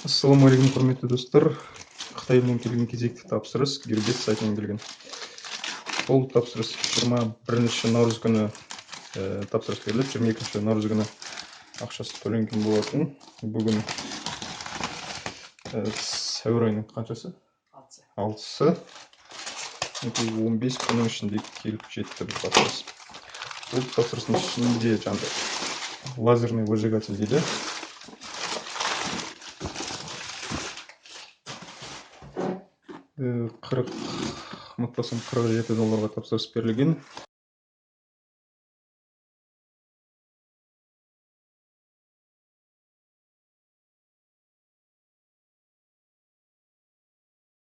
Ассалаумағалейкум, құрметті достар. Қытай елінен келген кезекті тапсырыс Гербес сайтынан келген. Бұл тапсырыс 21 наурыз күні тапсырыс беріліп, 22 наурыз күні ақшасы төленген болатын. Бүгін сәуір айының қаншасы? 6-сы. 15 күннің ішінде келіп жетті бұл тапсырыс. Бұл тапсырыстың ішінде лазерный выжигатель дейді. Ұмытпасам $47 тапсырыс берілген.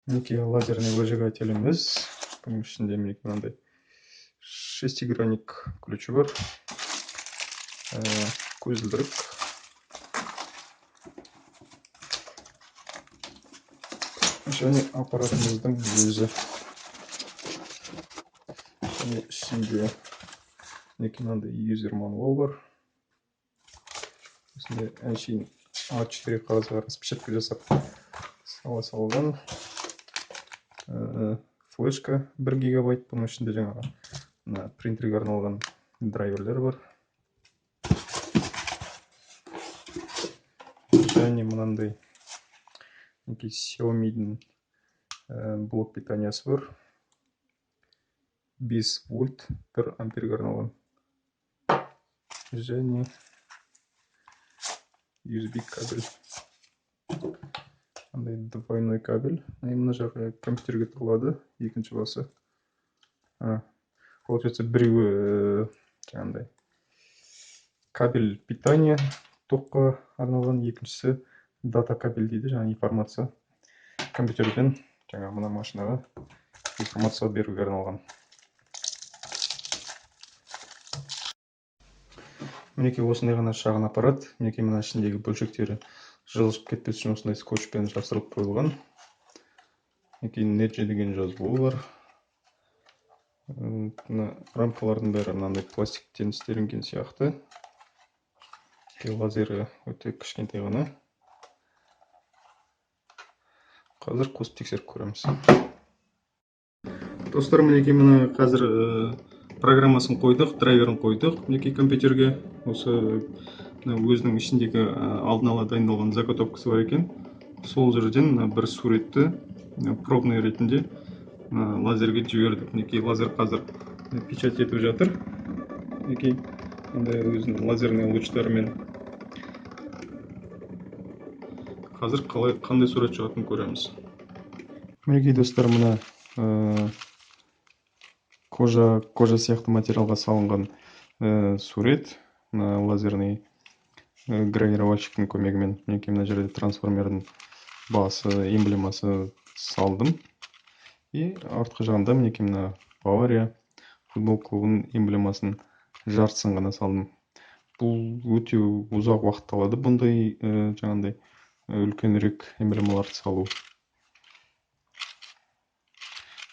Мінекей лазерный выжигателіміз. Бұның ішінде мінекей мынандай шестигранник ключі бар. Көзілдірік. Және аппаратымыздың өзі. Және ішінде мінекей мынандай user manual бар. Осындай әншейін A4 қағазға распечатка жасап салған. Флешка 1 гигабайт. Бұның ішінде жаңағы принтерге арналған драйверлер бар. Және мынандай Xiaomi-дің блок питаниясы бар. 5 вольт 1 амперге арналған. Және USB кабель. Андай двойной кабель. Мына жағы компьютерге тұрылады. Екінші басы. Получается, біреуі жаңағындай кабель питания тоққа арналған, екіншісі дата кабель дейді, жаңа информация компьютерден жаңа мына машинаға информация беруге арналған. Мінекей осындай ғана шағын аппарат. Мінекей мына ішіндегі бөлшектері жылжып кетпес үшін осындай скотчпен жапсырылып қойылған. Мінекей Nedge деген жазылуы бар. Рамкалардың бәрі мынандай пластиктен істелінген сияқты. Лазері өте кішкентай ғана. Қазір қосып тексеріп көреміз. Достар, мінекей мына қазір программасын қойдық, драйверін қойдық. Мінекей компьютерге осы өзінің ішіндегі алдын ала дайындалған заготовкасы бар екен. Сол жерден бір суретті пробный ретінде лазерге жібердік. Мінекей лазер қазір печать етіп жатыр. Мінекей өзінің лазерный лучтарымен қазір қандай сурет шығатынын көреміз. Мінекей достар, мына кожа сияқты материалға салынған сурет. Лазерный гравировальщиктің көмегімен мінекей мына жерде трансформердің басы, эмблемасы салдым. И артқы жағында мінекей мына Бавария футбол клубының эмблемасын жартысын ғана салдым. Бұл өте ұзақ уақыт алады бұндай жаңағындай үлкенірек эмблемаларды салу.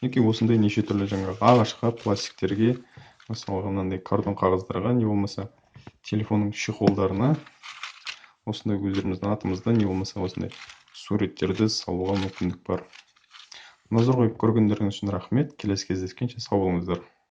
Мінекей осындай неше түрлі жаңағы ағашқа, пластиктерге, мысалға мынандай картон қағаздарға, не болмаса телефонның чехолдарына осындай өздеріміздің атымызда, не болмаса осындай суреттерді салуға мүмкіндік бар. Назар қойып көргендеріңіз үшін рахмет. Келесі кездескенше сау болыңыздар.